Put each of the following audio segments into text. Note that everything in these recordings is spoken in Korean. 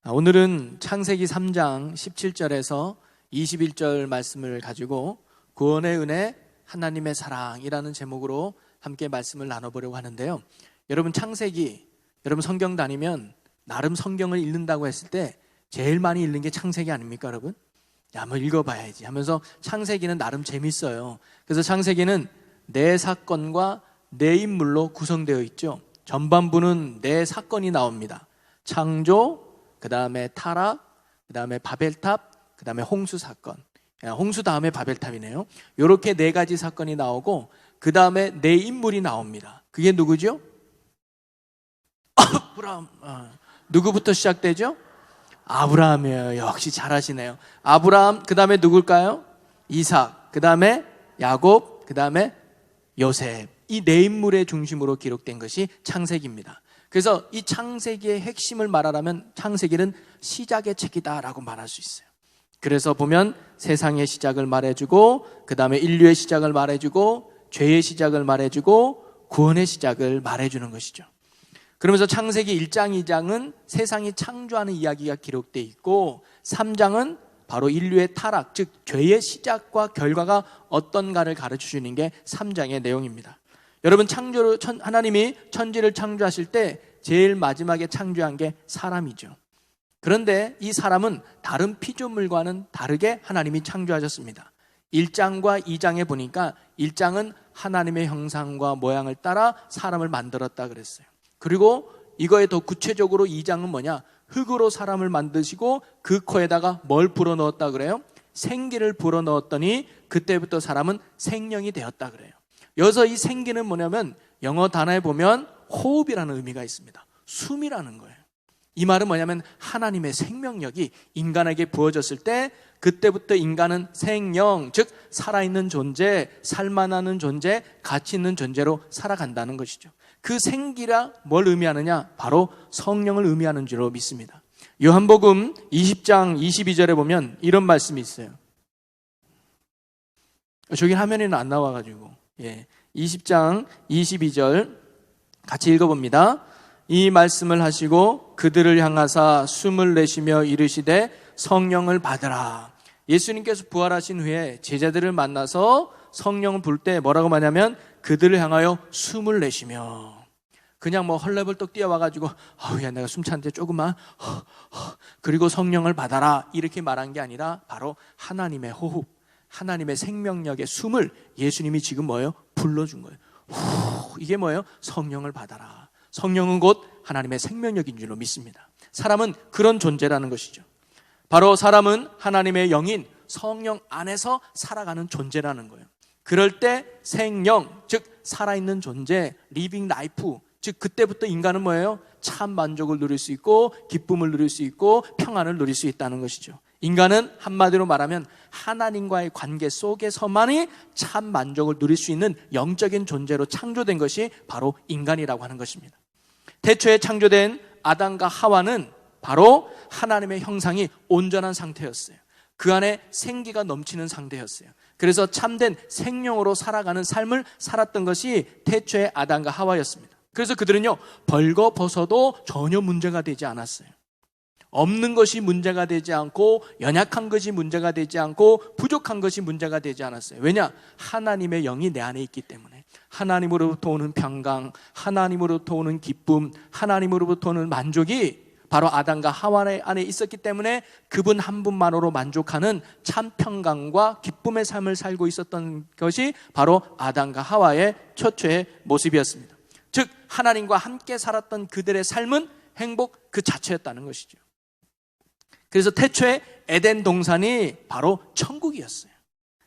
오늘은 창세기 3장 17절에서 21절 말씀을 가지고 구원의 은혜, 하나님의 사랑이라는 제목으로 함께 말씀을 나눠보려고 하는데요. 여러분 창세기, 여러분 성경 다니면 나름 성경을 읽는다고 했을 때 제일 많이 읽는 게 창세기 아닙니까 여러분? 야, 한번 읽어봐야지 하면서 창세기는 나름 재밌어요. 그래서 창세기는 네 사건과 네 인물로 구성되어 있죠. 전반부는 네 사건이 나옵니다. 창조, 그 다음에 타락, 그 다음에 바벨탑, 그 다음에 홍수 사건. 홍수 다음에 바벨탑이네요. 이렇게 네 가지 사건이 나오고 그 다음에 네 인물이 나옵니다. 그게 누구죠? 아브라함. 누구부터 시작되죠? 아브라함이에요. 역시 잘하시네요. 아브라함, 그 다음에 누굴까요? 이삭, 그 다음에 야곱, 그 다음에 요셉. 이 네 인물의 중심으로 기록된 것이 창세기입니다. 그래서 이 창세기의 핵심을 말하라면 창세기는 시작의 책이다라고 말할 수 있어요. 그래서 보면 세상의 시작을 말해주고 그 다음에 인류의 시작을 말해주고 죄의 시작을 말해주고 구원의 시작을 말해주는 것이죠. 그러면서 창세기 1장, 2장은 세상이 창조하는 이야기가 기록되어 있고 3장은 바로 인류의 타락, 즉 죄의 시작과 결과가 어떤가를 가르쳐주는 게 3장의 내용입니다. 여러분 하나님이 천지를 창조하실 때 제일 마지막에 창조한 게 사람이죠. 그런데 이 사람은 다른 피조물과는 다르게 하나님이 창조하셨습니다. 1장과 2장에 보니까 1장은 하나님의 형상과 모양을 따라 사람을 만들었다 그랬어요. 그리고 이거에 더 구체적으로 2장은 뭐냐? 흙으로 사람을 만드시고 그 코에다가 뭘 불어넣었다 그래요? 생기를 불어넣었더니 그때부터 사람은 생명이 되었다 그래요. 여기서 이 생기는 뭐냐면 영어 단어에 보면 호흡이라는 의미가 있습니다. 숨이라는 거예요. 이 말은 뭐냐면 하나님의 생명력이 인간에게 부어졌을 때 그때부터 인간은 생령, 즉 살아있는 존재, 살만하는 존재, 가치 있는 존재로 살아간다는 것이죠. 그 생기라 뭘 의미하느냐? 바로 성령을 의미하는 줄로 믿습니다. 요한복음 20장 22절에 보면 이런 말씀이 있어요. 저기 화면에는 안 나와가지고 20장 22절 같이 읽어봅니다. 이 말씀을 하시고 그들을 향하사 숨을 내쉬며 이르시되 성령을 받으라. 예수님께서 부활하신 후에 제자들을 만나서 성령을 부를 때 뭐라고 말하냐면 그들을 향하여 숨을 내쉬며, 그냥 뭐 헐레벌떡 뛰어와가지고 아우야 내가 숨 차는데 조금만 그리고 성령을 받아라 이렇게 말한 게 아니라 바로 하나님의 호흡, 하나님의 생명력의 숨을 예수님이 지금 뭐예요? 불러준 거예요. 이게 뭐예요? 성령을 받아라. 성령은 곧 하나님의 생명력인 줄로 믿습니다. 사람은 그런 존재라는 것이죠. 바로 사람은 하나님의 영인 성령 안에서 살아가는 존재라는 거예요. 그럴 때 생령, 즉 살아있는 존재, 리빙 라이프, 즉 그때부터 인간은 뭐예요? 참 만족을 누릴 수 있고 기쁨을 누릴 수 있고 평안을 누릴 수 있다는 것이죠. 인간은 한마디로 말하면 하나님과의 관계 속에서만이 참 만족을 누릴 수 있는 영적인 존재로 창조된 것이 바로 인간이라고 하는 것입니다. 태초에 창조된 아담과 하와는 바로 하나님의 형상이 온전한 상태였어요. 그 안에 생기가 넘치는 상태였어요. 그래서 참된 생명으로 살아가는 삶을 살았던 것이 태초의 아담과 하와였습니다. 그래서 그들은요 벌거벗어도 전혀 문제가 되지 않았어요. 없는 것이 문제가 되지 않고 연약한 것이 문제가 되지 않고 부족한 것이 문제가 되지 않았어요. 왜냐? 하나님의 영이 내 안에 있기 때문에 하나님으로부터 오는 평강, 하나님으로부터 오는 기쁨, 하나님으로부터 오는 만족이 바로 아담과 하와 안에 있었기 때문에 그분 한 분만으로 만족하는 참 평강과 기쁨의 삶을 살고 있었던 것이 바로 아담과 하와의 최초의 모습이었습니다. 즉 하나님과 함께 살았던 그들의 삶은 행복 그 자체였다는 것이죠. 그래서 태초에 에덴 동산이 바로 천국이었어요.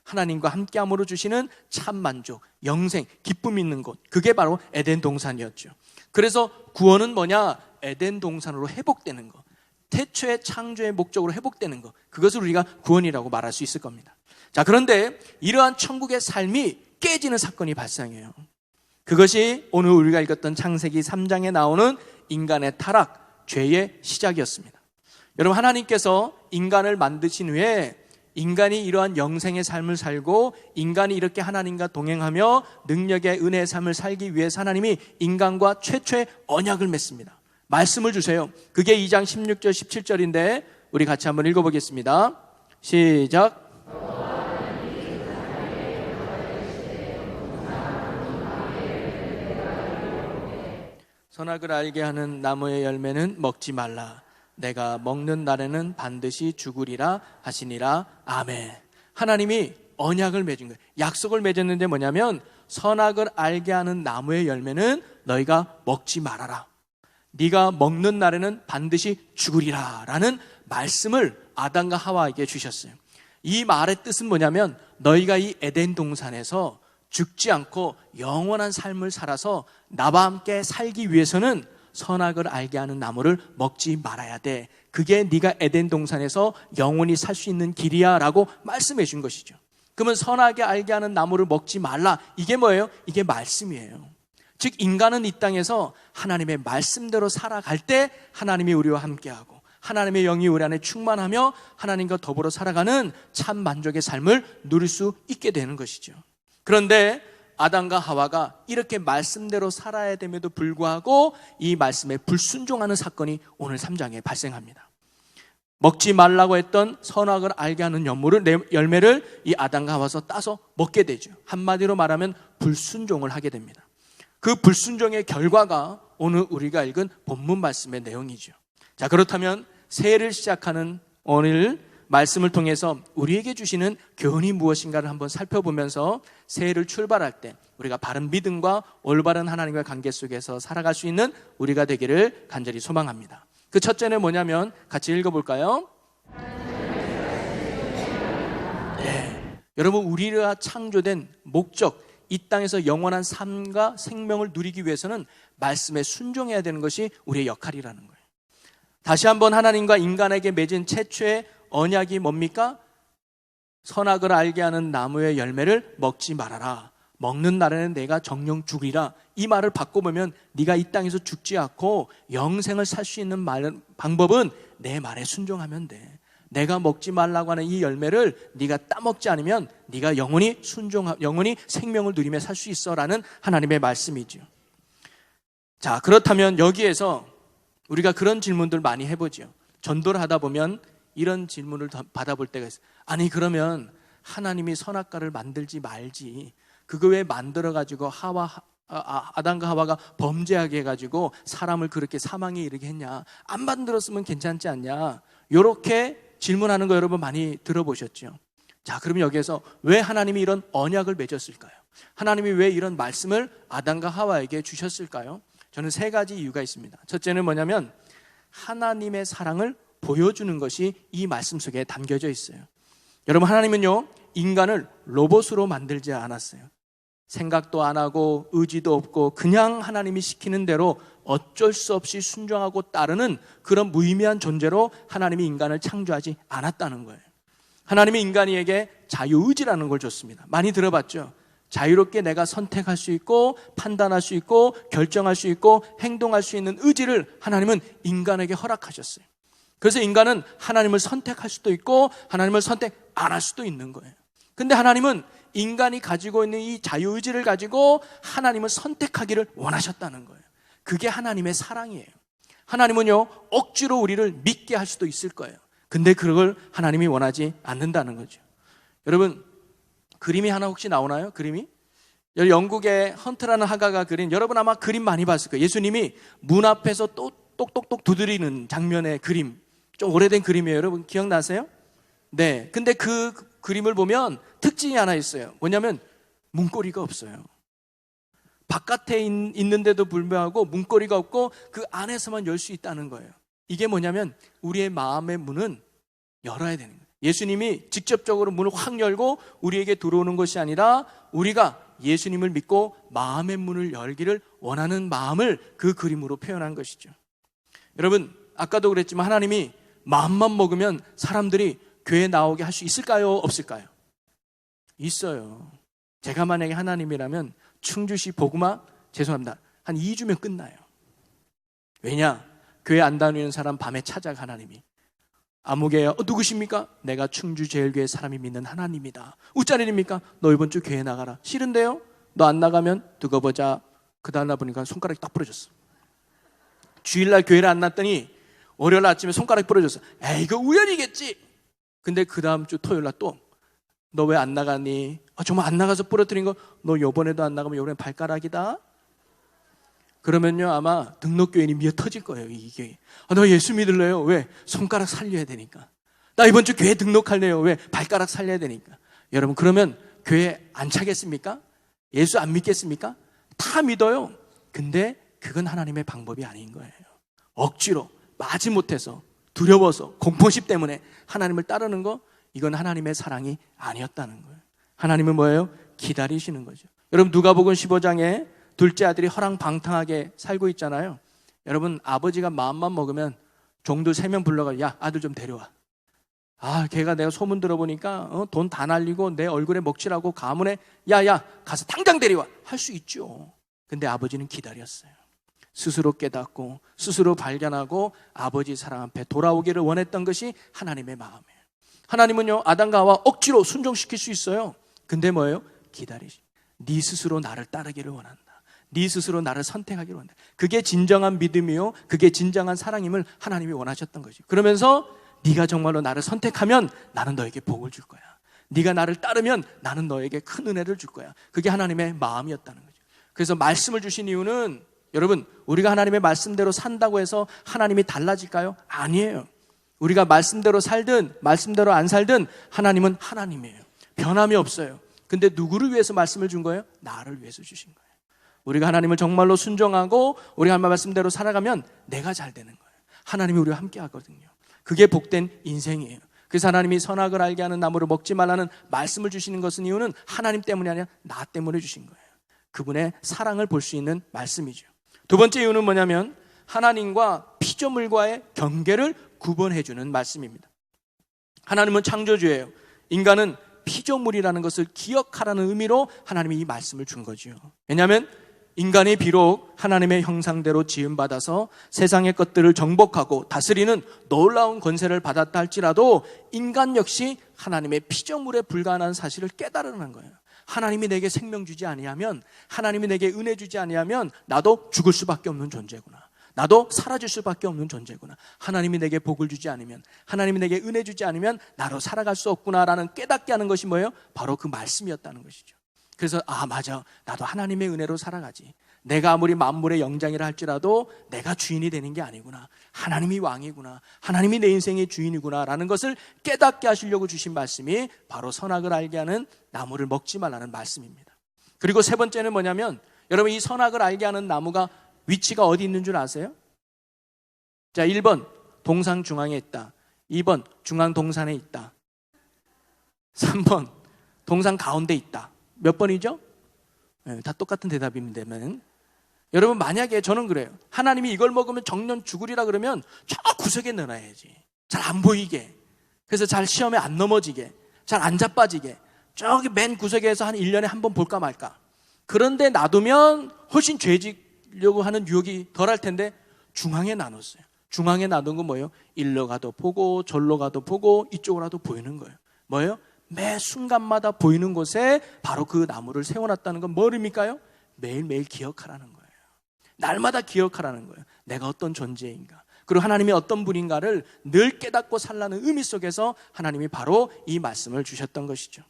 하나님과 함께함으로 주시는 참 만족, 영생, 기쁨 있는 곳, 그게 바로 에덴 동산이었죠. 그래서 구원은 뭐냐? 에덴 동산으로 회복되는 것, 태초의 창조의 목적으로 회복되는 것, 그것을 우리가 구원이라고 말할 수 있을 겁니다. 자, 그런데 이러한 천국의 삶이 깨지는 사건이 발생해요. 그것이 오늘 우리가 읽었던 창세기 3장에 나오는 인간의 타락, 죄의 시작이었습니다. 여러분 하나님께서 인간을 만드신 후에 인간이 이러한 영생의 삶을 살고 인간이 이렇게 하나님과 동행하며 능력의 은혜의 삶을 살기 위해서 하나님이 인간과 최초의 언약을 맺습니다. 말씀을 주세요. 그게 2장 16절 17절인데 우리 같이 한번 읽어보겠습니다. 시작. 선악을 알게 하는 나무의 열매는 먹지 말라. 내가 먹는 날에는 반드시 죽으리라 하시니라. 아멘. 하나님이 언약을 맺은 거예요. 약속을 맺었는데 뭐냐면 선악을 알게 하는 나무의 열매는 너희가 먹지 말아라. 네가 먹는 날에는 반드시 죽으리라 라는 말씀을 아담과 하와에게 주셨어요. 이 말의 뜻은 뭐냐면 너희가 이 에덴 동산에서 죽지 않고 영원한 삶을 살아서 나와 함께 살기 위해서는 선악을 알게 하는 나무를 먹지 말아야 돼. 그게 네가 에덴 동산에서 영원히 살 수 있는 길이야 라고 말씀해 준 것이죠. 그러면 선악을 알게 하는 나무를 먹지 말라. 이게 뭐예요? 이게 말씀이에요. 즉 인간은 이 땅에서 하나님의 말씀대로 살아갈 때 하나님이 우리와 함께하고 하나님의 영이 우리 안에 충만하며 하나님과 더불어 살아가는 참 만족의 삶을 누릴 수 있게 되는 것이죠. 그런데 아담과 하와가 이렇게 말씀대로 살아야 됨에도 불구하고 이 말씀에 불순종하는 사건이 오늘 3장에 발생합니다. 먹지 말라고 했던 선악을 알게 하는 열매를 이 아담과 하와서 따서 먹게 되죠. 한마디로 말하면 불순종을 하게 됩니다. 그 불순종의 결과가 오늘 우리가 읽은 본문 말씀의 내용이죠. 자, 그렇다면 새해를 시작하는 오늘 말씀을 통해서 우리에게 주시는 교훈이 무엇인가를 한번 살펴보면서 새해를 출발할 때 우리가 바른 믿음과 올바른 하나님과의 관계 속에서 살아갈 수 있는 우리가 되기를 간절히 소망합니다. 그 첫째는 뭐냐면 같이 읽어볼까요? 네. 여러분, 우리가 창조된 목적, 이 땅에서 영원한 삶과 생명을 누리기 위해서는 말씀에 순종해야 되는 것이 우리의 역할이라는 거예요. 다시 한번 하나님과 인간에게 맺은 최초의 언약이 뭡니까? 선악을 알게 하는 나무의 열매를 먹지 말아라. 먹는 날에는 내가 정령 죽으리라. 이 말을 바꿔보면 네가 이 땅에서 죽지 않고 영생을 살 수 있는 방법은 내 말에 순종하면 돼. 내가 먹지 말라고 하는 이 열매를 네가 따먹지 않으면 네가 영원히 생명을 누리며 살 수 있어라는 하나님의 말씀이죠. 자, 그렇다면 여기에서 우리가 그런 질문들 많이 해보죠. 전도를 하다 보면 이런 질문을 받아볼 때가 있어요. 아니 그러면 하나님이 선악과를 만들지 말지 그거 왜 만들어가지고 아담과 하와가 범죄하게 해가지고 사람을 그렇게 사망에 이르게 했냐, 안 만들었으면 괜찮지 않냐, 이렇게 질문하는 거 여러분 많이 들어보셨죠. 자, 그러면 여기에서 왜 하나님이 이런 언약을 맺었을까요? 하나님이 왜 이런 말씀을 아담과 하와에게 주셨을까요? 저는 세 가지 이유가 있습니다. 첫째는 뭐냐면 하나님의 사랑을 보여주는 것이 이 말씀 속에 담겨져 있어요. 여러분, 하나님은요 인간을 로봇으로 만들지 않았어요. 생각도 안 하고 의지도 없고 그냥 하나님이 시키는 대로 어쩔 수 없이 순종하고 따르는 그런 무의미한 존재로 하나님이 인간을 창조하지 않았다는 거예요. 하나님이 인간에게 자유의지라는 걸 줬습니다. 많이 들어봤죠? 자유롭게 내가 선택할 수 있고 판단할 수 있고 결정할 수 있고 행동할 수 있는 의지를 하나님은 인간에게 허락하셨어요. 그래서 인간은 하나님을 선택할 수도 있고 하나님을 선택 안 할 수도 있는 거예요. 근데 하나님은 인간이 가지고 있는 이 자유의지를 가지고 하나님을 선택하기를 원하셨다는 거예요. 그게 하나님의 사랑이에요. 하나님은요 억지로 우리를 믿게 할 수도 있을 거예요. 근데 그걸 하나님이 원하지 않는다는 거죠. 여러분, 그림이 하나 혹시 나오나요? 그림이? 영국의 헌트라는 화가가 그린, 여러분 아마 그림 많이 봤을 거예요. 예수님이 문 앞에서 또 똑똑똑 두드리는 장면의 그림, 좀 오래된 그림이에요. 여러분 기억나세요? 네. 근데 그 그림을 보면 특징이 하나 있어요. 뭐냐면 문고리가 없어요. 바깥에 있는데도 불구하고 문고리가 없고 그 안에서만 열 수 있다는 거예요. 이게 뭐냐면 우리의 마음의 문은 열어야 되는 거예요. 예수님이 직접적으로 문을 확 열고 우리에게 들어오는 것이 아니라 우리가 예수님을 믿고 마음의 문을 열기를 원하는 마음을 그 그림으로 표현한 것이죠. 여러분, 아까도 그랬지만 하나님이 마음만 먹으면 사람들이 교회 나오게 할 수 있을까요? 없을까요? 있어요. 제가 만약에 하나님이라면 충주시 복음화, 죄송합니다, 한 2주면 끝나요. 왜냐? 교회 안 다니는 사람 밤에 찾아가 하나님이 아무개요? 누구십니까? 내가 충주제일교회 사람이 믿는 하나님이다. 우짜리입니까? 너 이번 주 교회 나가라. 싫은데요? 너 안 나가면 두고 보자. 그 다음 날 보니까 손가락이 딱 부러졌어. 주일날 교회를 안 났더니 월요일 아침에 손가락 부러졌어. 에이, 이거 우연이겠지. 근데 그 다음 주 토요일날 또 너 왜 안 나가니? 정말 안 나가서 부러뜨린 거? 너 요번에도 안 나가면 요번엔 발가락이다? 그러면요 아마 등록교인이 미어 터질 거예요. 이게 너 예수 믿을래요? 왜? 손가락 살려야 되니까. 나 이번 주 교회 등록할래요? 왜? 발가락 살려야 되니까. 여러분 그러면 교회 안 차겠습니까? 예수 안 믿겠습니까? 다 믿어요. 근데 그건 하나님의 방법이 아닌 거예요. 억지로 마지못해서 두려워서 공포심 때문에 하나님을 따르는 거, 이건 하나님의 사랑이 아니었다는 거예요. 하나님은 뭐예요? 기다리시는 거죠. 여러분 누가복음 15장에 둘째 아들이 허랑방탕하게 살고 있잖아요. 여러분 아버지가 마음만 먹으면 종들 3명 불러가지고 야 아들 좀 데려와. 걔가 내가 소문 들어보니까 돈 다 날리고 내 얼굴에 먹칠하고 가문에 야야 가서 당장 데려와 할 수 있죠. 근데 아버지는 기다렸어요. 스스로 깨닫고 스스로 발견하고 아버지 사랑 앞에 돌아오기를 원했던 것이 하나님의 마음이에요. 하나님은요 아담과 하와 억지로 순종시킬 수 있어요. 근데 뭐예요? 기다리시. 네 스스로 나를 따르기를 원한다. 네 스스로 나를 선택하기를 원한다. 그게 진정한 믿음이요, 그게 진정한 사랑임을 하나님이 원하셨던 거죠. 그러면서 네가 정말로 나를 선택하면 나는 너에게 복을 줄 거야. 네가 나를 따르면 나는 너에게 큰 은혜를 줄 거야. 그게 하나님의 마음이었다는 거죠. 그래서 말씀을 주신 이유는 여러분 우리가 하나님의 말씀대로 산다고 해서 하나님이 달라질까요? 아니에요. 우리가 말씀대로 살든 말씀대로 안 살든 하나님은 하나님이에요. 변함이 없어요. 근데 누구를 위해서 말씀을 준 거예요? 나를 위해서 주신 거예요. 우리가 하나님을 정말로 순종하고 우리가 하나님 말씀대로 살아가면 내가 잘 되는 거예요. 하나님이 우리와 함께 하거든요. 그게 복된 인생이에요. 그래서 하나님이 선악을 알게 하는 나무를 먹지 말라는 말씀을 주시는 것은 이유는 하나님 때문이 아니라 나 때문에 주신 거예요. 그분의 사랑을 볼 수 있는 말씀이죠. 두 번째 이유는 뭐냐면 하나님과 피조물과의 경계를 구분해주는 말씀입니다. 하나님은 창조주예요. 인간은 피조물이라는 것을 기억하라는 의미로 하나님이 이 말씀을 준 거죠. 왜냐하면 인간이 비록 하나님의 형상대로 지음받아서 세상의 것들을 정복하고 다스리는 놀라운 권세를 받았다 할지라도 인간 역시 하나님의 피조물에 불과한 사실을 깨달으는 거예요. 하나님이 내게 생명 주지 아니하면, 하나님이 내게 은혜 주지 아니하면 나도 죽을 수밖에 없는 존재구나. 나도 사라질 수밖에 없는 존재구나. 하나님이 내게 복을 주지 않으면, 하나님이 내게 은혜 주지 않으면 나로 살아갈 수 없구나라는 깨닫게 하는 것이 뭐예요? 바로 그 말씀이었다는 것이죠. 그래서 맞아, 나도 하나님의 은혜로 살아가지. 내가 아무리 만물의 영장이라 할지라도 내가 주인이 되는 게 아니구나. 하나님이 왕이구나. 하나님이 내 인생의 주인이구나 라는 것을 깨닫게 하시려고 주신 말씀이 바로 선악을 알게 하는 나무를 먹지 말라는 말씀입니다. 그리고 세 번째는 뭐냐면 여러분 이 선악을 알게 하는 나무가 위치가 어디 있는 줄 아세요? 자, 1번 동상 중앙에 있다. 2번 중앙 동산에 있다. 3번 동상 가운데 있다. 몇 번이죠? 네, 다 똑같은 대답입니다만 여러분 만약에 저는 그래요. 하나님이 이걸 먹으면 정년 죽으리라 그러면 저 구석에 넣어놔야지. 잘 안 보이게. 그래서 잘 시험에 안 넘어지게. 잘 안 자빠지게. 저기 맨 구석에서 한 1년에 한 번 볼까 말까. 그런데 놔두면 훨씬 죄 지려고 하는 유혹이 덜할 텐데 중앙에 나눴어요. 중앙에 나눈 건 뭐예요? 일로 가도 보고 절로 가도 보고 이쪽으로 가도 보이는 거예요. 뭐예요? 매 순간마다 보이는 곳에 바로 그 나무를 세워놨다는 건 뭐입니까요? 매일매일 기억하라는 거예요. 날마다 기억하라는 거예요. 내가 어떤 존재인가, 그리고 하나님이 어떤 분인가를 늘 깨닫고 살라는 의미 속에서 하나님이 바로 이 말씀을 주셨던 것이죠.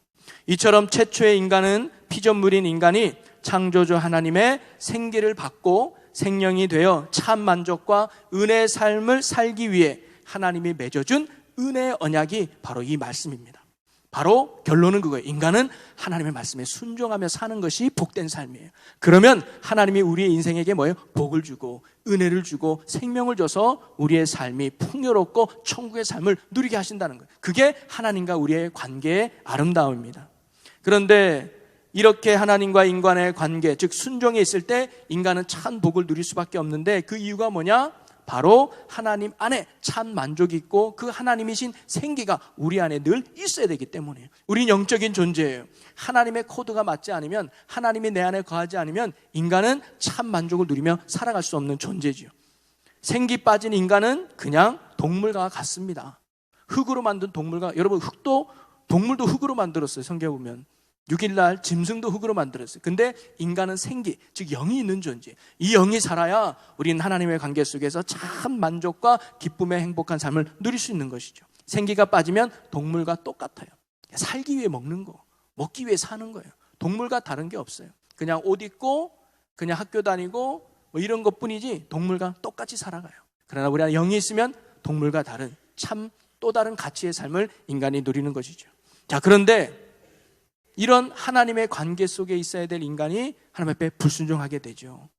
이처럼 최초의 인간은 피조물인 인간이 창조주 하나님의 생기를 받고 생명이 되어 참 만족과 은혜의 삶을 살기 위해 하나님이 맺어준 은혜의 언약이 바로 이 말씀입니다. 바로 결론은 그거예요. 인간은 하나님의 말씀에 순종하며 사는 것이 복된 삶이에요. 그러면 하나님이 우리의 인생에게 뭐예요? 복을 주고 은혜를 주고 생명을 줘서 우리의 삶이 풍요롭고 천국의 삶을 누리게 하신다는 거예요. 그게 하나님과 우리의 관계의 아름다움입니다. 그런데 이렇게 하나님과 인간의 관계, 즉 순종에 있을 때 인간은 참 복을 누릴 수밖에 없는데 그 이유가 뭐냐? 바로 하나님 안에 참 만족이 있고 그 하나님이신 생기가 우리 안에 늘 있어야 되기 때문이에요. 우린 영적인 존재예요. 하나님의 코드가 맞지 않으면, 하나님이 내 안에 거하지 않으면 인간은 참 만족을 누리며 살아갈 수 없는 존재지요. 생기 빠진 인간은 그냥 동물과 같습니다. 흙으로 만든 동물과, 여러분 동물도 흙으로 만들었어요. 성경에 보면 6일날 짐승도 흙으로 만들었어요. 근데 인간은 생기, 즉 영이 있는 존재. 이 영이 살아야 우리는 하나님의 관계 속에서 참 만족과 기쁨의 행복한 삶을 누릴 수 있는 것이죠. 생기가 빠지면 동물과 똑같아요. 살기 위해 먹는 거, 먹기 위해 사는 거예요. 동물과 다른 게 없어요. 그냥 옷 입고 그냥 학교 다니고 뭐 이런 것뿐이지 동물과 똑같이 살아가요. 그러나 우리 안에 영이 있으면 동물과 다른 참 또 다른 가치의 삶을 인간이 누리는 것이죠. 자, 그런데 이런 하나님의 관계 속에 있어야 될 인간이 하나님 앞에 불순종하게 되죠.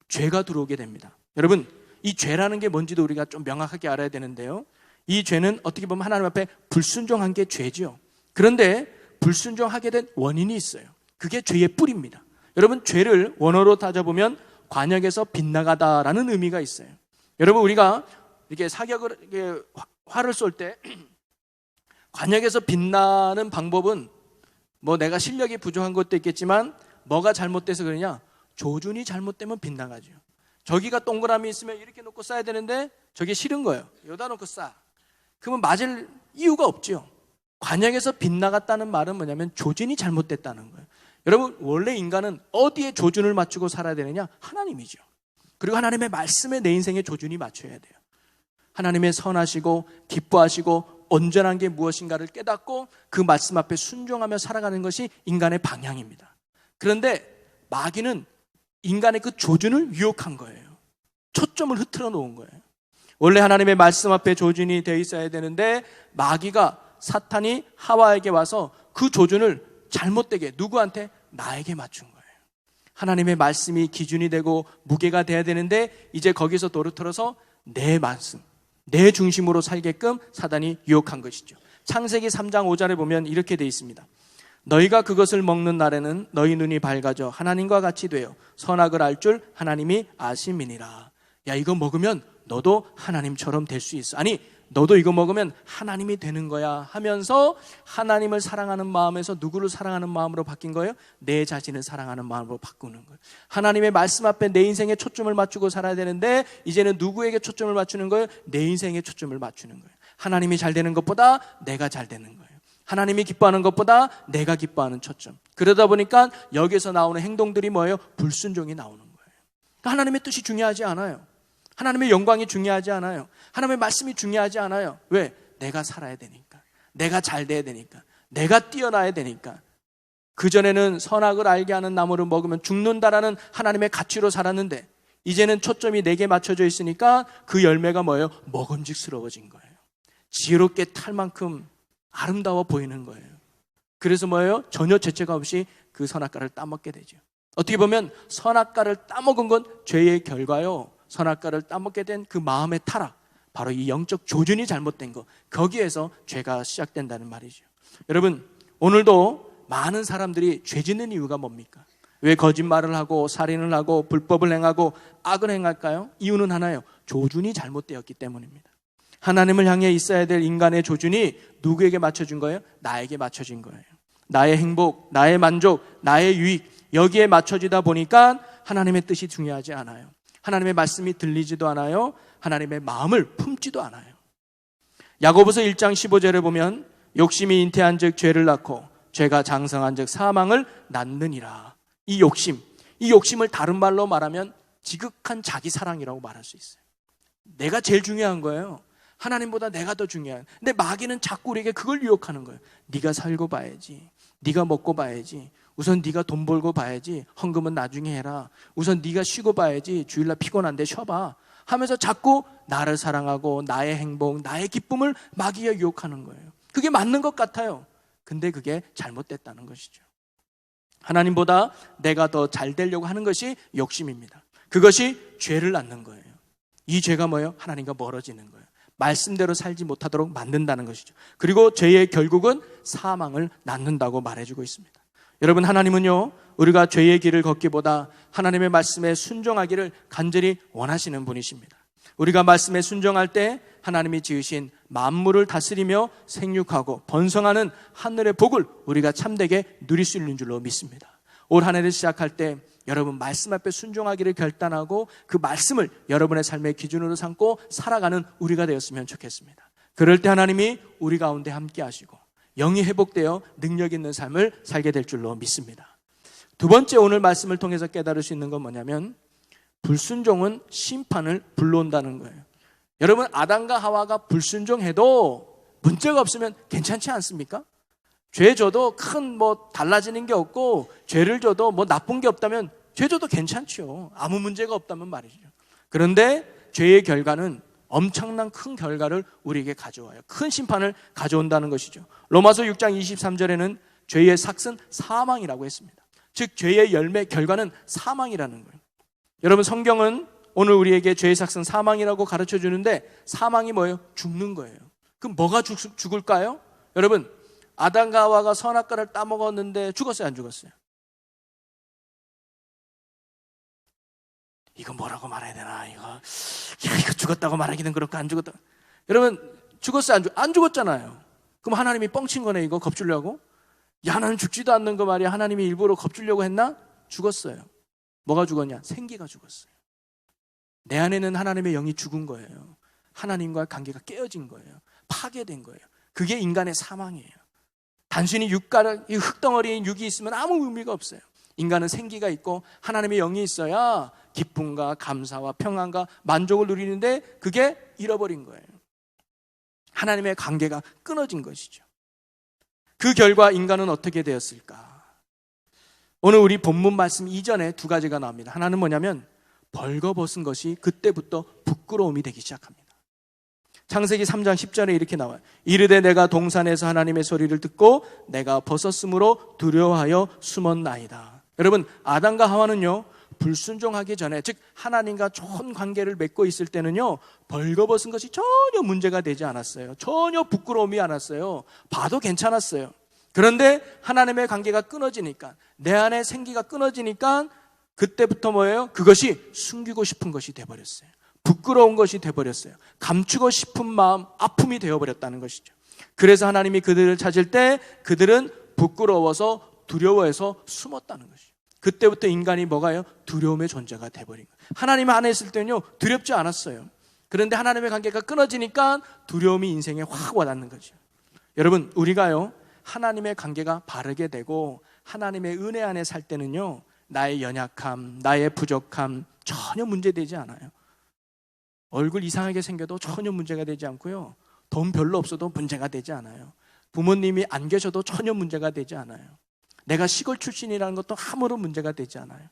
죄가 들어오게 됩니다. 여러분, 이 죄라는 게 뭔지도 우리가 좀 명확하게 알아야 되는데요. 이 죄는 어떻게 보면 하나님 앞에 불순종한 게 죄죠. 그런데 불순종하게 된 원인이 있어요. 그게 죄의 뿌리입니다. 여러분, 죄를 원어로 따져보면 관역에서 빗나가다라는 의미가 있어요. 여러분, 우리가 이렇게 사격을 이렇게 활을 쏠 때 관역에서 빛나는 방법은 뭐 내가 실력이 부족한 것도 있겠지만 뭐가 잘못돼서 그러냐? 조준이 잘못되면 빗나가죠. 저기가 동그라미 있으면 이렇게 놓고 쏴야 되는데 저게 싫은 거예요. 여기다 놓고 쏴. 그러면 맞을 이유가 없죠. 관역에서 빗나갔다는 말은 뭐냐면 조준이 잘못됐다는 거예요. 여러분, 원래 인간은 어디에 조준을 맞추고 살아야 되느냐? 하나님이죠. 그리고 하나님의 말씀에 내 인생의 조준이 맞춰야 돼요. 하나님의 선하시고 기뻐하시고 온전한 게 무엇인가를 깨닫고 그 말씀 앞에 순종하며 살아가는 것이 인간의 방향입니다. 그런데 마귀는 인간의 그 조준을 유혹한 거예요. 초점을 흐트러 놓은 거예요. 원래 하나님의 말씀 앞에 조준이 되어 있어야 되는데 마귀가 사탄이 하와에게 와서 그 조준을 잘못되게 누구한테? 나에게 맞춘 거예요. 하나님의 말씀이 기준이 되고 무게가 돼야 되는데 이제 거기서 도루터서 내 말씀, 내 중심으로 살게끔 사단이 유혹한 것이죠. 창세기 3장 5절에 보면 이렇게 되어 있습니다. 너희가 그것을 먹는 날에는 너희 눈이 밝아져 하나님과 같이 되어 선악을 알 줄 하나님이 아심이니라. 야, 이거 먹으면 너도 하나님처럼 될 수 있어. 아니, 너도 이거 먹으면 하나님이 되는 거야 하면서 하나님을 사랑하는 마음에서 누구를 사랑하는 마음으로 바뀐 거예요? 내 자신을 사랑하는 마음으로 바꾸는 거예요. 하나님의 말씀 앞에 내 인생에 초점을 맞추고 살아야 되는데 이제는 누구에게 초점을 맞추는 거예요? 내 인생에 초점을 맞추는 거예요. 하나님이 잘 되는 것보다 내가 잘 되는 거예요. 하나님이 기뻐하는 것보다 내가 기뻐하는 초점. 그러다 보니까 여기서 나오는 행동들이 뭐예요? 불순종이 나오는 거예요. 하나님의 뜻이 중요하지 않아요. 하나님의 영광이 중요하지 않아요. 하나님의 말씀이 중요하지 않아요. 왜? 내가 살아야 되니까. 내가 잘 돼야 되니까. 내가 뛰어나야 되니까. 그전에는 선악을 알게 하는 나무를 먹으면 죽는다라는 하나님의 가치로 살았는데 이제는 초점이 내게 맞춰져 있으니까 그 열매가 뭐예요? 먹음직스러워진 거예요. 지혜롭게 탈 만큼 아름다워 보이는 거예요. 그래서 뭐예요? 전혀 죄책감 없이 그 선악과를 따먹게 되죠. 어떻게 보면 선악과를 따먹은 건 죄의 결과요. 선악과를 따먹게 된 그 마음의 타락, 바로 이 영적 조준이 잘못된 거, 거기에서 죄가 시작된다는 말이죠. 여러분, 오늘도 많은 사람들이 죄 짓는 이유가 뭡니까? 왜 거짓말을 하고 살인을 하고 불법을 행하고 악을 행할까요? 이유는 하나예요. 조준이 잘못되었기 때문입니다. 하나님을 향해 있어야 될 인간의 조준이 누구에게 맞춰준 거예요? 나에게 맞춰진 거예요. 나의 행복, 나의 만족, 나의 유익, 여기에 맞춰지다 보니까 하나님의 뜻이 중요하지 않아요. 하나님의 말씀이 들리지도 않아요. 하나님의 마음을 품지도 않아요. 야고보서 1장 15절에 보면 욕심이 잉태한 즉 죄를 낳고 죄가 장성한 즉 사망을 낳느니라. 이 욕심을 다른 말로 말하면 지극한 자기 사랑이라고 말할 수 있어요. 내가 제일 중요한 거예요. 하나님보다 내가 더 중요한. 근데 마귀는 자꾸 우리에게 그걸 유혹하는 거예요. 네가 살고 봐야지. 네가 먹고 봐야지. 우선 네가 돈 벌고 봐야지. 헌금은 나중에 해라. 우선 네가 쉬고 봐야지. 주일날 피곤한데 쉬어봐 하면서 자꾸 나를 사랑하고 나의 행복, 나의 기쁨을 마귀가 유혹하는 거예요. 그게 맞는 것 같아요. 근데 그게 잘못됐다는 것이죠. 하나님보다 내가 더 잘 되려고 하는 것이 욕심입니다. 그것이 죄를 낳는 거예요. 이 죄가 뭐예요? 하나님과 멀어지는 거예요. 말씀대로 살지 못하도록 만든다는 것이죠. 그리고 죄의 결국은 사망을 낳는다고 말해주고 있습니다. 여러분, 하나님은요, 우리가 죄의 길을 걷기보다 하나님의 말씀에 순종하기를 간절히 원하시는 분이십니다. 우리가 말씀에 순종할 때 하나님이 지으신 만물을 다스리며 생육하고 번성하는 하늘의 복을 우리가 참되게 누릴 수 있는 줄로 믿습니다. 올 한 해를 시작할 때 여러분 말씀 앞에 순종하기를 결단하고 그 말씀을 여러분의 삶의 기준으로 삼고 살아가는 우리가 되었으면 좋겠습니다. 그럴 때 하나님이 우리 가운데 함께 하시고 영이 회복되어 능력 있는 삶을 살게 될 줄로 믿습니다. 두 번째, 오늘 말씀을 통해서 깨달을 수 있는 건 뭐냐면 불순종은 심판을 불러온다는 거예요. 여러분, 아담과 하와가 불순종해도 문제가 없으면 괜찮지 않습니까? 죄 져도 큰 달라지는 게 없고, 죄를 져도 나쁜 게 없다면 죄 져도 괜찮죠. 아무 문제가 없다면 말이죠. 그런데 죄의 결과는 엄청난 큰 결과를 우리에게 가져와요. 큰 심판을 가져온다는 것이죠. 로마서 6장 23절에는 죄의 삭은 사망이라고 했습니다. 즉 죄의 열매, 결과는 사망이라는 거예요. 여러분, 성경은 오늘 우리에게 죄의 삭은 사망이라고 가르쳐 주는데, 사망이 뭐예요? 죽는 거예요. 그럼 뭐가 죽을까요? 여러분, 아담과 하와가 선악과를 따먹었는데 죽었어요, 안 죽었어요? 이거 뭐라고 말해야 되나? 이거 죽었다고 말하기는 그렇고, 안 죽었다. 여러분, 죽었어요, 안 죽었잖아요. 그럼 하나님이 뻥친 거네, 이거 겁주려고? 야, 나는 죽지도 않는 거 말이야. 하나님이 일부러 겁주려고 했나? 죽었어요. 뭐가 죽었냐? 생기가 죽었어요. 내 안에는 하나님의 영이 죽은 거예요. 하나님과 관계가 깨어진 거예요. 파괴된 거예요. 그게 인간의 사망이에요. 단순히 이 흙덩어리인 육이 있으면 아무 의미가 없어요. 인간은 생기가 있고 하나님의 영이 있어야 기쁨과 감사와 평안과 만족을 누리는데, 그게 잃어버린 거예요. 하나님의 관계가 끊어진 것이죠. 그 결과 인간은 어떻게 되었을까? 오늘 우리 본문 말씀 이전에 두 가지가 나옵니다. 하나는 뭐냐면 벌거벗은 것이 그때부터 부끄러움이 되기 시작합니다. 창세기 3장 10절에 이렇게 나와요. 이르되 내가 동산에서 하나님의 소리를 듣고 내가 벗었으므로 두려워하여 숨었나이다. 여러분, 아담과 하와는요, 불순종하기 전에, 즉 하나님과 좋은 관계를 맺고 있을 때는요, 벌거벗은 것이 전혀 문제가 되지 않았어요. 전혀 부끄러움이 않았어요. 봐도 괜찮았어요. 그런데 하나님의 관계가 끊어지니까, 내 안에 생기가 끊어지니까 그때부터 뭐예요? 그것이 숨기고 싶은 것이 돼버렸어요. 부끄러운 것이 돼버렸어요. 감추고 싶은 마음, 아픔이 되어버렸다는 것이죠. 그래서 하나님이 그들을 찾을 때 그들은 부끄러워서, 두려워해서 숨었다는 것이죠. 그때부터 인간이 뭐가요? 두려움의 존재가 돼버린 거예요. 하나님 안에 있을 때는요, 두렵지 않았어요. 그런데 하나님의 관계가 끊어지니까 두려움이 인생에 확 와닿는 거죠. 여러분, 우리가요, 하나님의 관계가 바르게 되고 하나님의 은혜 안에 살 때는요, 나의 연약함, 나의 부족함 전혀 문제되지 않아요. 얼굴 이상하게 생겨도 전혀 문제가 되지 않고요, 돈 별로 없어도 문제가 되지 않아요. 부모님이 안 계셔도 전혀 문제가 되지 않아요. 내가 시골 출신이라는 것도 아무런 문제가 되지 않아요.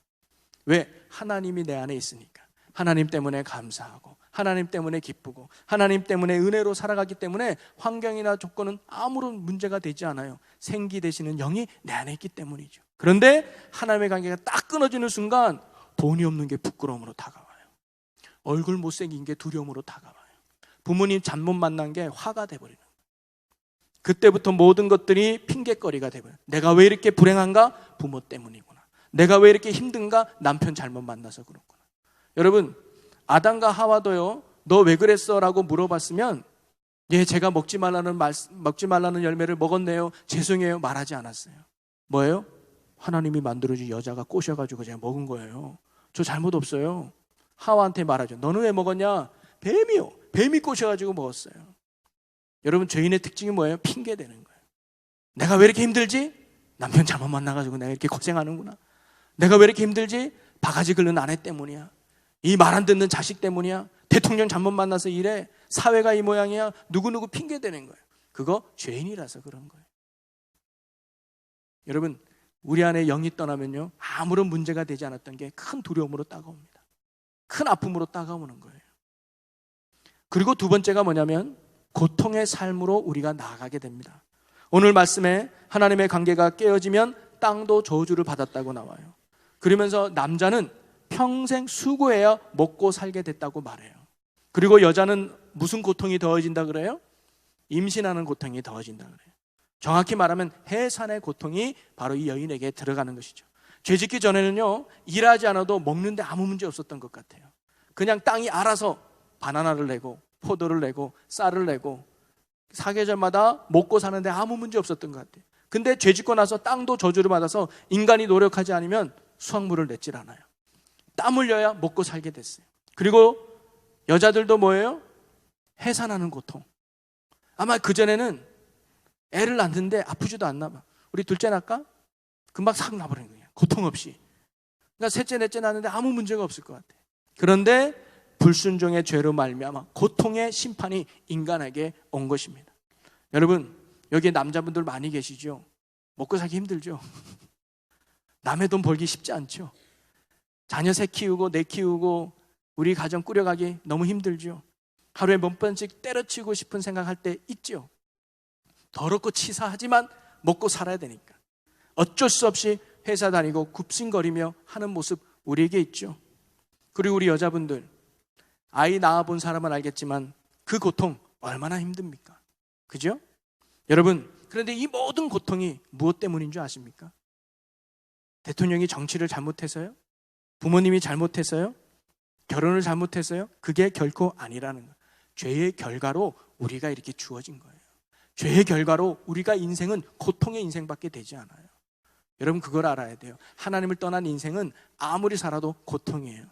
왜? 하나님이 내 안에 있으니까. 하나님 때문에 감사하고, 하나님 때문에 기쁘고, 하나님 때문에 은혜로 살아가기 때문에 환경이나 조건은 아무런 문제가 되지 않아요. 생기 되시는 영이 내 안에 있기 때문이죠. 그런데 하나님의 관계가 딱 끊어지는 순간 돈이 없는 게 부끄러움으로 다가와요. 얼굴 못생긴 게 두려움으로 다가와요. 부모님 잘못 만난 게 화가 돼버리는 거예요. 그때부터 모든 것들이 핑계거리가 돼버려요. 내가 왜 이렇게 불행한가? 부모 때문이구나. 내가 왜 이렇게 힘든가? 남편 잘못 만나서 그렇구나. 여러분, 아담과 하와도요, 너 왜 그랬어? 라고 물어봤으면, 예, 제가 먹지 말라는 열매를 먹었네요, 죄송해요, 말하지 않았어요. 뭐예요? 하나님이 만들어준 여자가 꼬셔가지고 제가 먹은 거예요. 저 잘못 없어요. 하와한테 말하죠. 너는 왜 먹었냐? 뱀이요. 뱀이 꼬셔가지고 먹었어요. 여러분, 죄인의 특징이 뭐예요? 핑계 대는 거예요. 내가 왜 이렇게 힘들지? 남편 잘못 만나가지고 내가 이렇게 고생하는구나. 내가 왜 이렇게 힘들지? 바가지 긁는 아내 때문이야. 이 말 안 듣는 자식 때문이야. 대통령 잘못 만나서 이래. 사회가 이 모양이야. 누구누구 핑계 대는 거예요. 그거 죄인이라서 그런 거예요. 여러분, 우리 안에 영이 떠나면요, 아무런 문제가 되지 않았던 게 큰 두려움으로 다가옵니다. 큰 아픔으로 다가오는 거예요. 그리고 두 번째가 뭐냐면 고통의 삶으로 우리가 나아가게 됩니다. 오늘 말씀에 하나님의 관계가 깨어지면 땅도 저주를 받았다고 나와요. 그러면서 남자는 평생 수고해야 먹고 살게 됐다고 말해요. 그리고 여자는 무슨 고통이 더해진다 그래요? 임신하는 고통이 더해진다 그래요. 정확히 말하면 해산의 고통이 바로 이 여인에게 들어가는 것이죠. 죄짓기 전에는요, 일하지 않아도 먹는데 아무 문제 없었던 것 같아요. 그냥 땅이 알아서 바나나를 내고 포도를 내고 쌀을 내고 사계절마다 먹고 사는데 아무 문제 없었던 것 같아요. 근데 죄짓고 나서 땅도 저주를 받아서 인간이 노력하지 않으면 수확물을 냈질 않아요. 땀 흘려야 먹고 살게 됐어요. 그리고 여자들도 뭐예요? 해산하는 고통. 아마 그전에는 애를 낳는데 아프지도 않나 봐. 우리 둘째 낳을까? 금방 싹 나버리는 거예요. 고통 없이. 그러니까 셋째, 넷째 낳는데 아무 문제가 없을 것 같아. 그런데 불순종의 죄로 말미암아 고통의 심판이 인간에게 온 것입니다. 여러분, 여기에 남자분들 많이 계시죠? 먹고 살기 힘들죠? 남의 돈 벌기 쉽지 않죠? 자녀 새 키우고 내 키우고 우리 가정 꾸려가기 너무 힘들죠? 하루에 몇 번씩 때려치고 싶은 생각할 때 있죠? 더럽고 치사하지만 먹고 살아야 되니까 어쩔 수 없이 회사 다니고 굽신거리며 하는 모습 우리에게 있죠. 그리고 우리 여자분들, 아이 낳아본 사람은 알겠지만 그 고통 얼마나 힘듭니까? 그죠? 여러분, 그런데 이 모든 고통이 무엇 때문인 줄 아십니까? 대통령이 정치를 잘못해서요? 부모님이 잘못해서요? 결혼을 잘못해서요? 그게 결코 아니라는 거예요. 죄의 결과로 우리가 이렇게 주어진 거예요. 죄의 결과로 우리가 인생은 고통의 인생밖에 되지 않아요. 여러분, 그걸 알아야 돼요. 하나님을 떠난 인생은 아무리 살아도 고통이에요.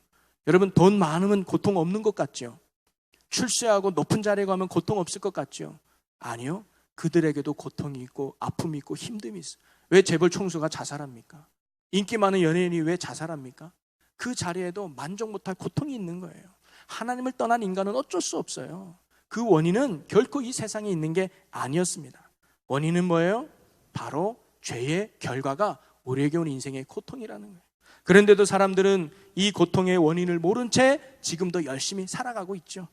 여러분, 돈 많으면 고통 없는 것 같죠? 출세하고 높은 자리에 가면 고통 없을 것 같죠? 아니요. 그들에게도 고통이 있고 아픔이 있고 힘듦이 있어요. 왜 재벌 총수가 자살합니까? 인기 많은 연예인이 왜 자살합니까? 그 자리에도 만족 못할 고통이 있는 거예요. 하나님을 떠난 인간은 어쩔 수 없어요. 그 원인은 결코 이 세상에 있는 게 아니었습니다. 원인은 뭐예요? 바로 죄의 결과가 우리에게 온 인생의 고통이라는 거예요. 그런데도 사람들은 이 고통의 원인을 모른 채 지금도 열심히 살아가고 있죠.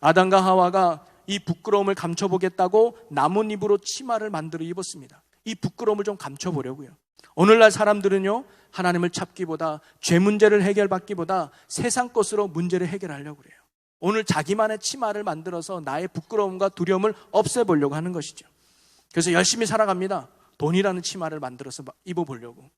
아담과 하와가 이 부끄러움을 감춰보겠다고 나뭇잎으로 치마를 만들어 입었습니다. 이 부끄러움을 좀 감춰보려고요. 오늘날 사람들은요, 하나님을 찾기보다 죄 문제를 해결받기보다 세상 것으로 문제를 해결하려고 그래요. 오늘 자기만의 치마를 만들어서 나의 부끄러움과 두려움을 없애보려고 하는 것이죠. 그래서 열심히 살아갑니다. 돈이라는 치마를 만들어서 입어보려고,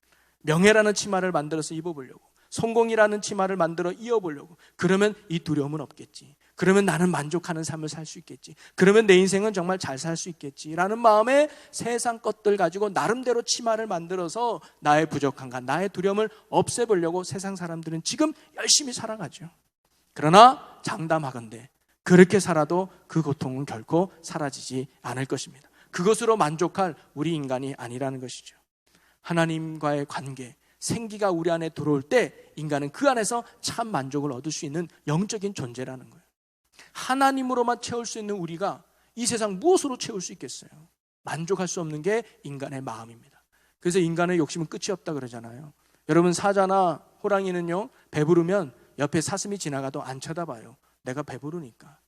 명예라는 치마를 만들어서 입어보려고, 성공이라는 치마를 만들어 입어보려고. 그러면 이 두려움은 없겠지. 그러면 나는 만족하는 삶을 살 수 있겠지. 그러면 내 인생은 정말 잘 살 수 있겠지라는 마음에 세상 것들 가지고 나름대로 치마를 만들어서 나의 부족함과 나의 두려움을 없애보려고 세상 사람들은 지금 열심히 살아가죠. 그러나 장담하건대 그렇게 살아도 그 고통은 결코 사라지지 않을 것입니다. 그것으로 만족할 우리 인간이 아니라는 것이죠. 하나님과의 관계, 생기가 우리 안에 들어올 때 인간은 그 안에서 참 만족을 얻을 수 있는 영적인 존재라는 거예요. 하나님으로만 채울 수 있는 우리가 이 세상 무엇으로 채울 수 있겠어요? 만족할 수 없는 게 인간의 마음입니다. 그래서 인간의 욕심은 끝이 없다 그러잖아요. 여러분, 사자나 호랑이는요, 배부르면 옆에 사슴이 지나가도 안 쳐다봐요. 내가 배부르니까.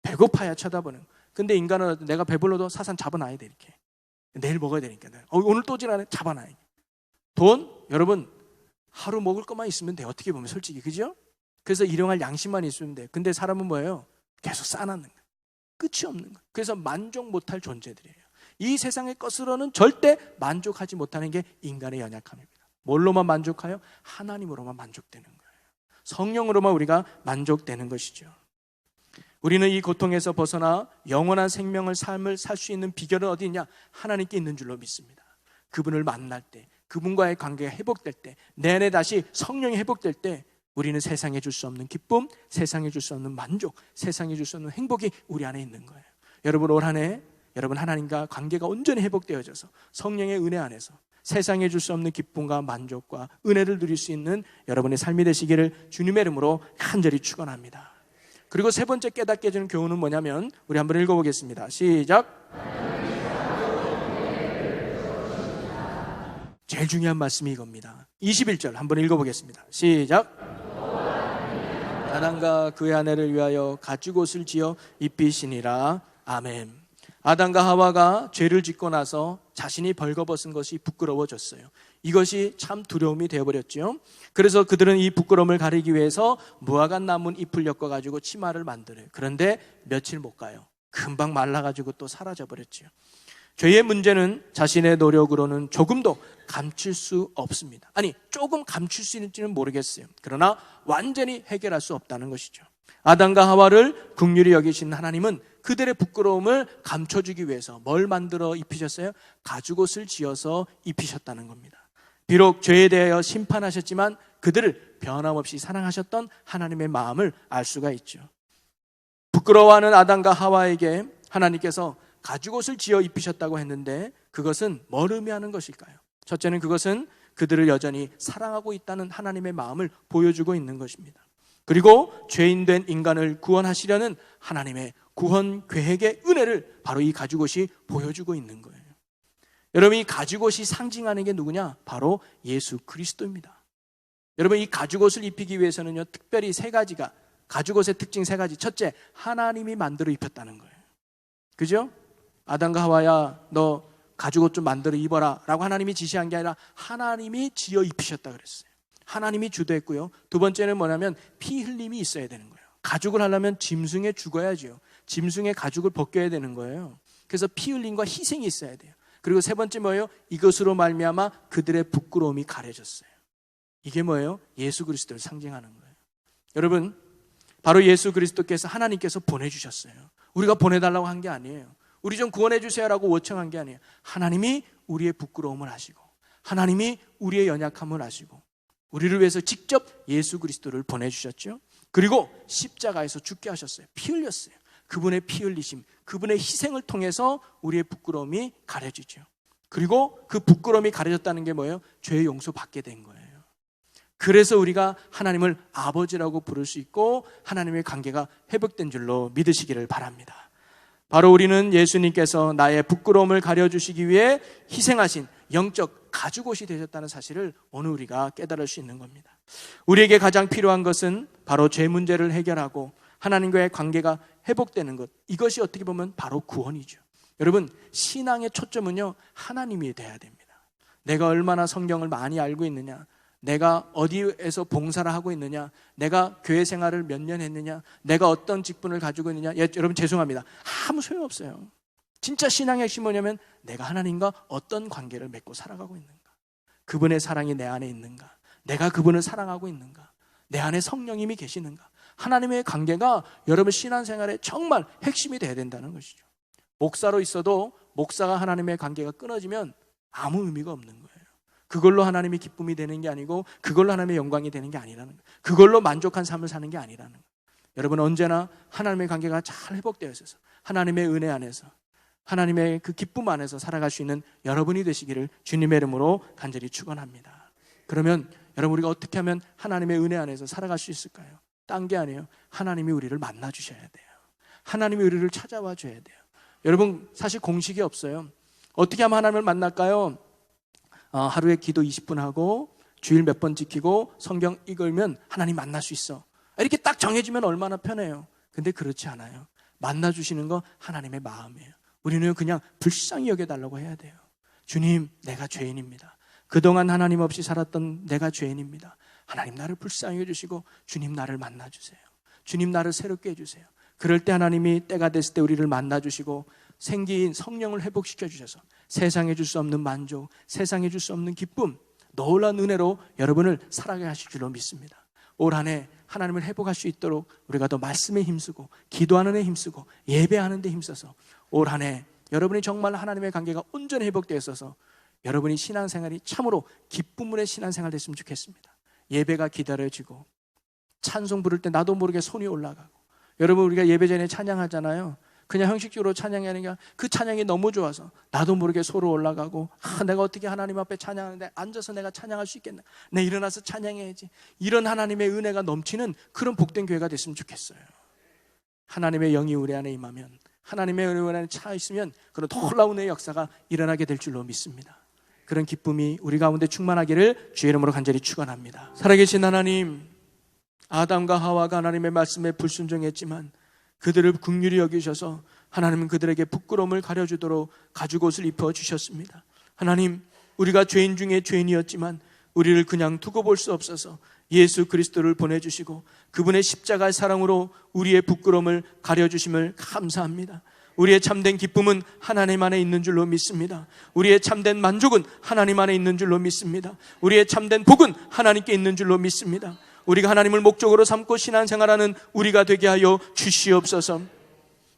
배고파야 쳐다보는. 근데 인간은 내가 배불러도 사산 잡아놔야 돼. 이렇게 내일 먹어야 되니까. 오늘 또 지나네, 잡아놔야 돼. 돈, 여러분, 하루 먹을 것만 있으면 돼. 어떻게 보면 솔직히, 그죠? 그래서 일용할 양심만 있으면 돼. 근데 사람은 뭐예요? 계속 쌓아놓는 거예요. 끝이 없는 거예요. 그래서 만족 못할 존재들이에요. 이 세상의 것으로는 절대 만족하지 못하는 게 인간의 연약함입니다. 뭘로만 만족해요? 하나님으로만 만족되는 거예요. 성령으로만 우리가 만족되는 것이죠. 우리는 이 고통에서 벗어나 영원한 생명을 삶을 살 수 있는 비결은 어디 있냐? 하나님께 있는 줄로 믿습니다. 그분을 만날 때, 그분과의 관계가 회복될 때, 내 안에 다시 성령이 회복될 때 우리는 세상에 줄 수 없는 기쁨, 세상에 줄 수 없는 만족, 세상에 줄 수 없는 행복이 우리 안에 있는 거예요. 여러분, 올 한 해 여러분 하나님과 관계가 온전히 회복되어져서 성령의 은혜 안에서 세상에 줄 수 없는 기쁨과 만족과 은혜를 누릴 수 있는 여러분의 삶이 되시기를 주님의 이름으로 간절히 축원합니다. 그리고 세 번째 깨닫게 해주는 교훈은 뭐냐면, 우리 한번 읽어보겠습니다. 시작. 제일 중요한 말씀이 이겁니다. 21절 한번 읽어보겠습니다. 시작. 아담과 그의 아내를 위하여 가죽 옷을 지어 입히시니라. 아멘. 아담과 하와가 죄를 짓고 나서 자신이 벌거벗은 것이 부끄러워졌어요. 이것이 참 두려움이 되어버렸죠. 그래서 그들은 이 부끄러움을 가리기 위해서 무화과 나무 잎을 엮어가지고 치마를 만들어요. 그런데 며칠 못 가요. 금방 말라가지고 또 사라져버렸죠. 죄의 문제는 자신의 노력으로는 조금도 감출 수 없습니다. 아니, 조금 감출 수 있는지는 모르겠어요. 그러나 완전히 해결할 수 없다는 것이죠. 아담과 하와를 긍휼히 여기신 하나님은 그들의 부끄러움을 감춰주기 위해서 뭘 만들어 입히셨어요? 가죽옷을 지어서 입히셨다는 겁니다. 비록 죄에 대하여 심판하셨지만 그들을 변함없이 사랑하셨던 하나님의 마음을 알 수가 있죠. 부끄러워하는 아담과 하와에게 하나님께서 가죽옷을 지어 입히셨다고 했는데 그것은 뭘 의미하는 것일까요? 첫째는 그것은 그들을 여전히 사랑하고 있다는 하나님의 마음을 보여주고 있는 것입니다. 그리고 죄인된 인간을 구원하시려는 하나님의 구원 계획의 은혜를 바로 이 가죽옷이 보여주고 있는 거예요. 여러분, 이 가죽옷이 상징하는 게 누구냐? 바로 예수 그리스도입니다. 여러분, 이 가죽옷을 입히기 위해서는요, 특별히 세 가지가, 가죽옷의 특징 세 가지. 첫째, 하나님이 만들어 입혔다는 거예요. 그죠? 아담과 하와야, 너 가죽옷 좀 만들어 입어라 라고 하나님이 지시한 게 아니라 하나님이 지어 입히셨다 그랬어요. 하나님이 주도했고요. 두 번째는 뭐냐면 피 흘림이 있어야 되는 거예요. 가죽을 하려면 짐승에 죽어야죠. 짐승의 가죽을 벗겨야 되는 거예요. 그래서 피 흘림과 희생이 있어야 돼요. 그리고 세 번째 뭐예요? 이것으로 말미암아 그들의 부끄러움이 가려졌어요. 이게 뭐예요? 예수 그리스도를 상징하는 거예요. 여러분, 바로 예수 그리스도께서 하나님께서 보내주셨어요. 우리가 보내달라고 한 게 아니에요. 우리 좀 구원해 주세요라고 요청한 게 아니에요. 하나님이 우리의 부끄러움을 아시고 하나님이 우리의 연약함을 아시고 우리를 위해서 직접 예수 그리스도를 보내주셨죠. 그리고 십자가에서 죽게 하셨어요. 피 흘렸어요. 그분의 피 흘리심, 그분의 희생을 통해서 우리의 부끄러움이 가려지죠. 그리고 그 부끄러움이 가려졌다는 게 뭐예요? 죄의 용서 받게 된 거예요. 그래서 우리가 하나님을 아버지라고 부를 수 있고 하나님의 관계가 회복된 줄로 믿으시기를 바랍니다. 바로 우리는 예수님께서 나의 부끄러움을 가려주시기 위해 희생하신 영적 가죽옷이 되셨다는 사실을 오늘 우리가 깨달을 수 있는 겁니다. 우리에게 가장 필요한 것은 바로 죄 문제를 해결하고 하나님과의 관계가 회복되는 것, 이것이 어떻게 보면 바로 구원이죠. 여러분, 신앙의 초점은요, 하나님이 돼야 됩니다. 내가 얼마나 성경을 많이 알고 있느냐, 내가 어디에서 봉사를 하고 있느냐, 내가 교회 생활을 몇 년 했느냐, 내가 어떤 직분을 가지고 있느냐, 여러분 죄송합니다, 아무 소용없어요. 진짜 신앙의 핵심이 뭐냐면 내가 하나님과 어떤 관계를 맺고 살아가고 있는가, 그분의 사랑이 내 안에 있는가, 내가 그분을 사랑하고 있는가, 내 안에 성령님이 계시는가. 하나님의 관계가 여러분 신앙생활의 정말 핵심이 돼야 된다는 것이죠. 목사로 있어도 목사가 하나님의 관계가 끊어지면 아무 의미가 없는 거예요. 그걸로 하나님이 기쁨이 되는 게 아니고 그걸로 하나님의 영광이 되는 게 아니라는 거예요. 그걸로 만족한 삶을 사는 게 아니라는 거예요. 여러분, 언제나 하나님의 관계가 잘 회복되어 있어서 하나님의 은혜 안에서 하나님의 그 기쁨 안에서 살아갈 수 있는 여러분이 되시기를 주님의 이름으로 간절히 축원합니다. 그러면 여러분, 우리가 어떻게 하면 하나님의 은혜 안에서 살아갈 수 있을까요? 딴 게 아니에요. 하나님이 우리를 만나 주셔야 돼요. 하나님이 우리를 찾아와 줘야 돼요. 여러분, 사실 공식이 없어요. 어떻게 하면 하나님을 만날까요? 하루에 기도 20분 하고 주일 몇 번 지키고 성경 읽으면 하나님 만날 수 있어. 이렇게 딱 정해지면 얼마나 편해요. 근데 그렇지 않아요. 만나주시는 거 하나님의 마음이에요. 우리는 그냥 불쌍히 여겨달라고 해야 돼요. 주님, 내가 죄인입니다. 그동안 하나님 없이 살았던 내가 죄인입니다. 하나님, 나를 불쌍히 여주시고 주님, 나를 만나주세요. 주님, 나를 새롭게 해주세요. 그럴 때 하나님이 때가 됐을 때 우리를 만나주시고 생기인 성령을 회복시켜 주셔서 세상에 줄 수 없는 만족, 세상에 줄 수 없는 기쁨, 놀라운 은혜로 여러분을 살아가게 하실 줄로 믿습니다. 올 한 해 하나님을 회복할 수 있도록 우리가 더 말씀에 힘쓰고 기도하는 데 힘쓰고 예배하는 데 힘써서 올 한 해 여러분이 정말 하나님의 관계가 온전히 회복되어 있어서 여러분이 신앙생활이 참으로 기쁨의 신앙생활 됐으면 좋겠습니다. 예배가 기다려지고 찬송 부를 때 나도 모르게 손이 올라가고, 여러분, 우리가 예배 전에 찬양하잖아요. 그냥 형식적으로 찬양하는 게 그 찬양이 너무 좋아서 나도 모르게 소로 올라가고, 내가 어떻게 하나님 앞에 찬양하는데 앉아서 내가 찬양할 수 있겠나, 내 일어나서 찬양해야지, 이런 하나님의 은혜가 넘치는 그런 복된 교회가 됐으면 좋겠어요. 하나님의 영이 우리 안에 임하면, 하나님의 은혜 안에 차 있으면 그런 놀라운 은혜의 역사가 일어나게 될 줄로 믿습니다. 그런 기쁨이 우리 가운데 충만하기를 주의 이름으로 간절히 축원합니다. 살아계신 하나님, 아담과 하와가 하나님의 말씀에 불순종했지만 그들을 긍휼히 여기셔서 하나님은 그들에게 부끄러움을 가려주도록 가죽옷을 입혀주셨습니다. 하나님, 우리가 죄인 중에 죄인이었지만 우리를 그냥 두고 볼 수 없어서 예수 그리스도를 보내주시고 그분의 십자가의 사랑으로 우리의 부끄러움을 가려주심을 감사합니다. 우리의 참된 기쁨은 하나님 안에 있는 줄로 믿습니다. 우리의 참된 만족은 하나님 안에 있는 줄로 믿습니다. 우리의 참된 복은 하나님께 있는 줄로 믿습니다. 우리가 하나님을 목적으로 삼고 신앙생활하는 우리가 되게 하여 주시옵소서.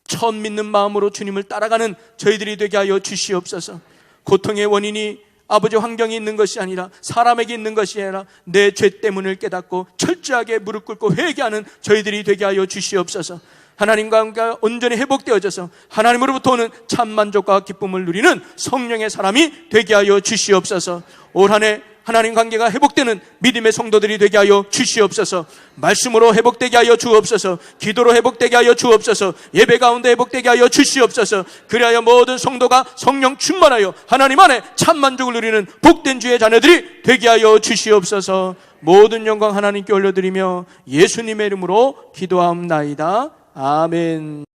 처음 믿는 마음으로 주님을 따라가는 저희들이 되게 하여 주시옵소서. 고통의 원인이 아버지 환경이 있는 것이 아니라 사람에게 있는 것이 아니라 내 죄 때문을 깨닫고 철저하게 무릎 꿇고 회개하는 저희들이 되게 하여 주시옵소서. 하나님과 함께 온전히 회복되어져서 하나님으로부터 오는 참 만족과 기쁨을 누리는 성령의 사람이 되게 하여 주시옵소서. 올 한 해 하나님 관계가 회복되는 믿음의 성도들이 되게 하여 주시옵소서. 말씀으로 회복되게 하여 주옵소서. 기도로 회복되게 하여 주옵소서. 예배 가운데 회복되게 하여 주시옵소서. 그리하여 모든 성도가 성령 충만하여 하나님 안에 참 만족을 누리는 복된 주의 자녀들이 되게 하여 주시옵소서. 모든 영광 하나님께 올려드리며 예수님의 이름으로 기도하옵나이다. 아멘.